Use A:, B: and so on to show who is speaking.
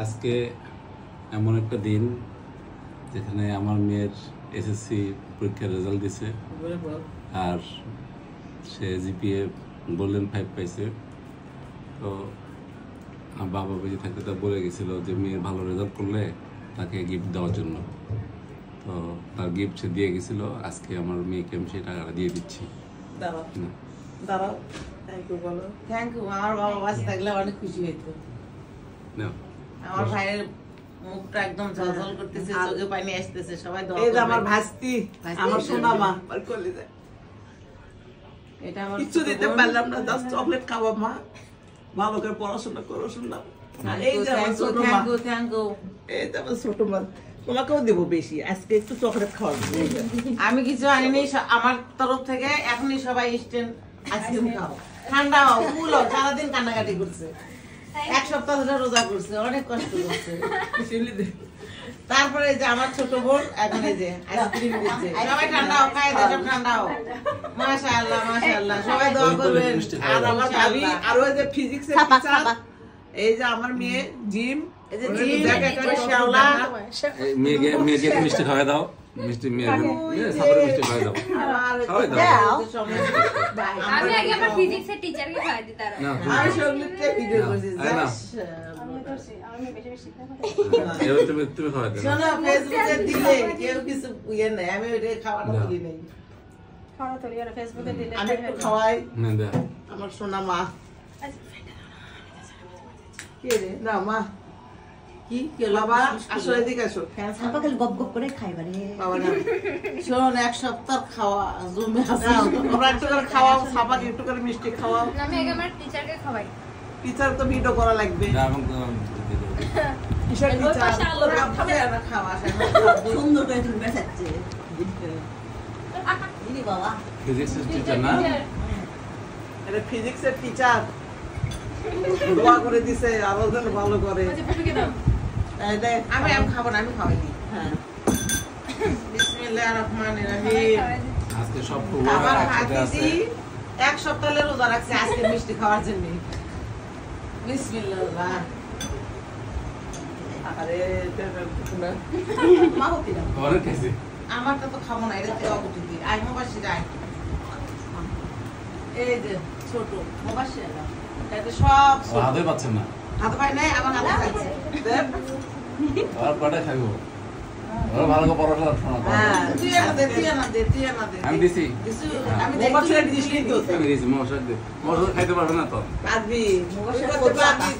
A: আজকে এমন একটা দিন যেখানে আমার মেয়ের এসএসসি পরীক্ষার রেজাল্ট দিছে আর সে জিপিএ গোল্ডেন 5 পাইছে। তো আমার বাবা বেঁচে থাকতে তা বলে গেছিল যে মেয়ের ভালো রেজাল্ট করলে তাকে গিফট দেওয়ার জন্য। তো তার গিফট সে দিয়ে গেছিল। আজকে আমার মেয়েকে আমি সেই টাকাটা দিয়ে দিচ্ছি।
B: দাঁড়াও, থ্যাংক ইউ বলো। Thank you. আমার বাবা বাঁচে থাকলে অনেক খুশি হইতো। আমার ভাইয়ের মুখটা একদম ঝলঝল করতেছে, চোখে পানি আসতেছে। সবাই দোয়া করবে। এই যে আমার ভাস্তি, আমার সোনা মা, আর কোলে যায়। এটা আমার কিছু দিতে পারলাম না, জাস্ট চকলেট খাওয়া মা। ভালো করে পড়াশোনা করো শুনলাম। এই যে আমার ছোট মা, থ্যাংক ইউ থ্যাংক ইউ। এই যে আমার ছোট মা, তোমাকেও দেব বেশি, আজকে একটু চকলেট খাওয়াবো। আমি কিছু আনিনি, আমার তরফ থেকে এখনই সবাই ইনস্ট্যান্ট আইসক্রিম খাও, ঠান্ডা হও, কুল হও। সারাদিন কান্নাকাটি করছে, এক সপ্তাহ ধরে রোজা করছে, অনেক কষ্ট করছে। তারপরে যে আমার ছোট বোন এখন এই যে আইসক্রিম দিচ্ছে। সবাই ঠান্ডা হও, খাই দে, সব ঠান্ডা হও। মাশাআল্লাহ মাশাআল্লাহ, সবাই দোয়া করবেন। আর আমার ভাবি আর ওই যে ফিজিক্সের টিচার, এই যে আমার মেয়ে জিম, এই যে জিম মাশাআল্লাহ।
A: মেয়েকে মিষ্টি খাওয়া দাও, মিষ্টি মেয়েকে সাবরে মিষ্টি খাওয়া দাও, খাওয়া দাও।
C: আমি আগে আমার ফিজিক্সের টিচারকে খাওয়াই দিই। তারা
B: আমি সঙ্গীতে ভিডিও করছি,
C: আমি করছি, আমি বেশি বেশি খাওয়াই।
A: এবার তুমি খাওয়া দাও।
B: শোনো, ফেসবুকে দিলে কেউ কিছু ইয়ে নাই, আমি ওইটা খাওয়াটা তুলি নাই।
C: খাওয়া তো লিয়া ফেসবুকে দিলে
B: আমি একটু খাওয়াই।
A: না দে
B: আমার সোনা মা। কে রে? না মা, কি কে বাবা? আসো এদিকে আসো।
D: আপা খালি গপ গপ করে খাইবা রে
B: বাবা না, শোন, এক সপ্তাহ খাওয়া জমে আছে। তোমরা একটু করে খাওয়াও, সাপাকে একটু করে মিষ্টি খাওয়াও।
C: আমি আগে আমার টিচারকে খাওয়াই।
B: টিচার তো ভিডিও করা লাগবে।
A: না এবং
B: কিসের টিচার? খাবে না খাওয়া,
D: সুন্দর করে তুমি বেসাচ্ছে দিদি বাবা।
A: ফিজিক্স টিচার না,
B: এটা ফিজিক্সের টিচার। দোয়া করে দিছে আরো যেন ভালো করে। আমি খাবো না, আমি খাওয়াই দিই। হ্যাঁ, বিসমিল্লাহির রহমানির রহিম।
A: আজকে সব
B: আমার হাতিজি এক সপ্তাহ রোজা রাখছে আজকে মিষ্টি খাওয়ার জন্য। বিসমিল্লাহ। আরে মা হতি না,
A: ওরে কেসে
B: আমারটা তো খাবো না, এটা দেওয়া উচিত। আই মোবাসি যাই, এই যে ছোট মোবাসি এলা, এটা সব
A: হাতে পাচ্ছেন না,
B: হাত পাই নাই, আমার হাতে খাচ্ছে।
A: আর কটা খাইবো? ওরা ভালো করে পড়াশোনা শোনা।
B: হ্যাঁ, তুই না দে, তুই না দে, তুই না দে।
A: আমি দিছি,
B: আমি মোবাসি দিছি তো।
A: আমি দিছি, মশা খাইতে পারবে না তো।
B: কাঁদবি, মোবাসি করতে পারবি।